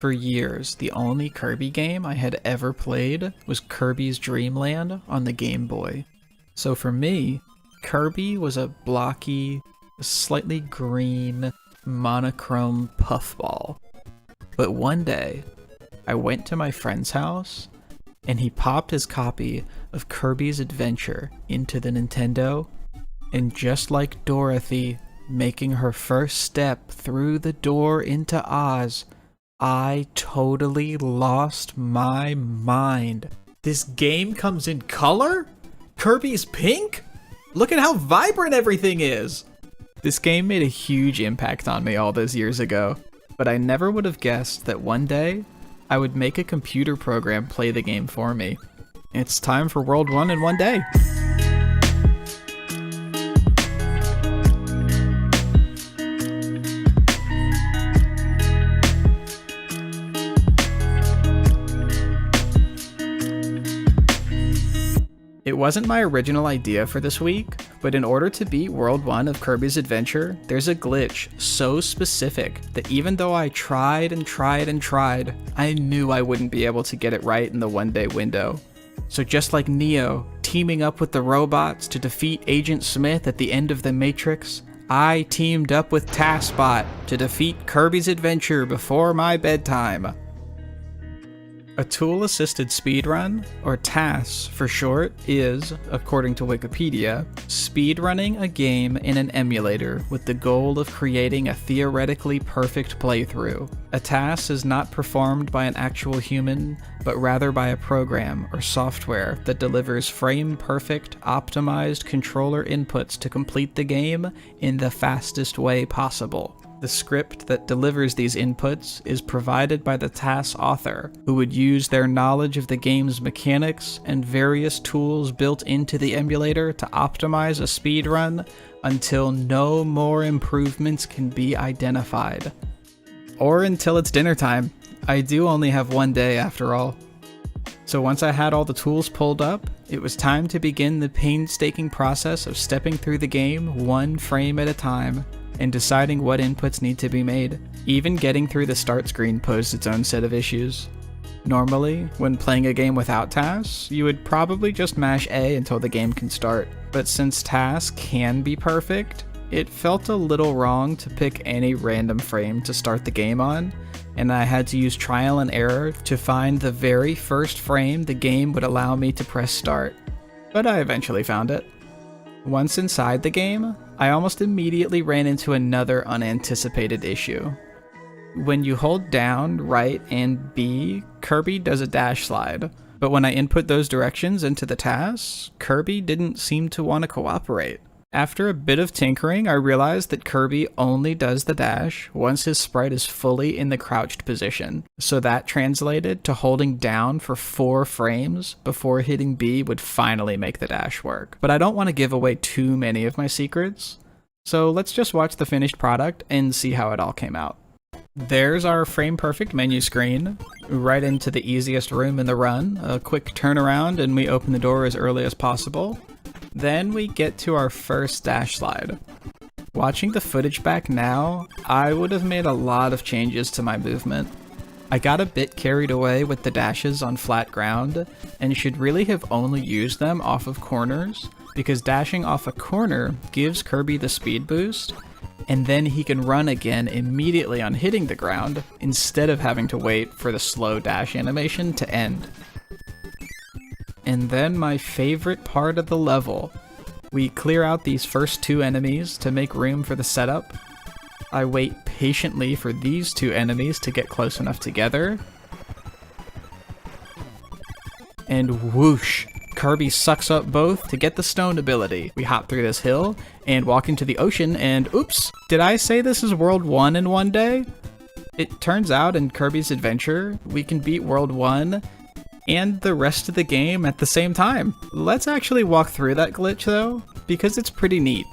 For years, the only Kirby game I had ever played was Kirby's Dream Land on the Game Boy. So for me, Kirby was a blocky, slightly green, monochrome puffball. But one day, I went to my friend's house, and he popped his copy of Kirbys Adventure into the Nintendo, and just like Dorothy making her first step through the door into Oz, I totally lost my mind. This game comes in color? Kirby's pink? Look at how vibrant everything is! This game made a huge impact on me all those years ago, but I never would have guessed that one day I would make a computer program play the game for me. It's time for World 1 in one day. It wasn't my original idea for this week, but in order to beat World 1 of Kirbys Adventure, there's a glitch so specific that even though I tried and tried and tried, I knew I wouldn't be able to get it right in the one-day window. So just like Neo teaming up with the robots to defeat Agent Smith at the end of The Matrix, I teamed up with TAS to defeat Kirbys Adventure before my bedtime. A tool-assisted speedrun, or TAS for short, is, according to Wikipedia, speedrunning a game in an emulator with the goal of creating a theoretically perfect playthrough. A TAS is not performed by an actual human, but rather by a program or software that delivers frame-perfect, optimized controller inputs to complete the game in the fastest way possible. The script that delivers these inputs is provided by the TAS author, who would use their knowledge of the game's mechanics and various tools built into the emulator to optimize a speedrun until no more improvements can be identified. Or until it's dinner time. I do only have one day after all. So once I had all the tools pulled up, it was time to begin the painstaking process of stepping through the game one frame at a time, and deciding what inputs need to be made. Even getting through the start screen posed its own set of issues. Normally, when playing a game without TAS, you would probably just mash A until the game can start. But since TAS can be perfect, it felt a little wrong to pick any random frame to start the game on, and I had to use trial and error to find the very first frame the game would allow me to press start. But I eventually found it. Once inside the game, I almost immediately ran into another unanticipated issue. When you hold down, right, and B, Kirby does a dash slide, but when I input those directions into the TAS, Kirby didn't seem to want to cooperate. After a bit of tinkering, I realized that Kirby only does the dash once his sprite is fully in the crouched position, so that translated to holding down for 4 frames before hitting B would finally make the dash work. But I don't want to give away too many of my secrets, so let's just watch the finished product and see how it all came out. There's our frame-perfect menu screen, right into the easiest room in the run, a quick turnaround and we open the door as early as possible. Then we get to our first dash slide. Watching the footage back now, I would have made a lot of changes to my movement. I got a bit carried away with the dashes on flat ground, and should really have only used them off of corners, because dashing off a corner gives Kirby the speed boost, and then he can run again immediately on hitting the ground, instead of having to wait for the slow dash animation to end. And then my favorite part of the level. We clear out these first 2 enemies to make room for the setup. I wait patiently for these 2 enemies to get close enough together. And whoosh! Kirby sucks up both to get the stone ability. We hop through this hill and walk into the ocean and oops! Did I say this is World 1 in one day? It turns out in Kirbys Adventure, we can beat World 1 and the rest of the game at the same time. Let's actually walk through that glitch though, because it's pretty neat.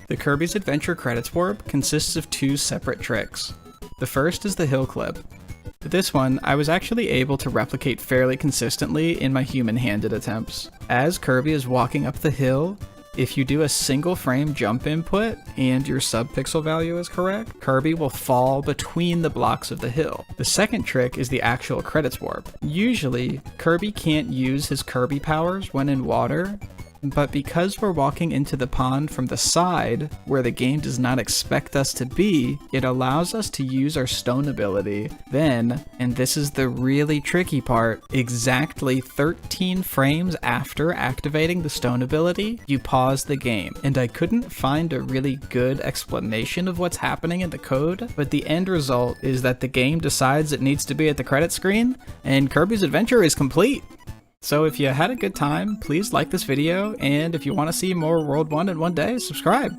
The Kirbys Adventure credits warp consists of 2 separate tricks. The first is the hill clip. This one, I was actually able to replicate fairly consistently in my human-handed attempts. As Kirby is walking up the hill, If you do a single frame jump input and your subpixel value is correct, Kirby will fall between the blocks of the hill. The second trick is the actual credits warp. Usually, Kirby can't use his Kirby powers when in water, but because we're walking into the pond from the side, where the game does not expect us to be, it allows us to use our stone ability. Then, and this is the really tricky part, exactly 13 frames after activating the stone ability, you pause the game. And I couldn't find a really good explanation of what's happening in the code, but the end result is that the game decides it needs to be at the credit screen, and Kirby's Adventure is complete. So if you had a good time, please like this video, and if you want to see more World 1 in one day, subscribe.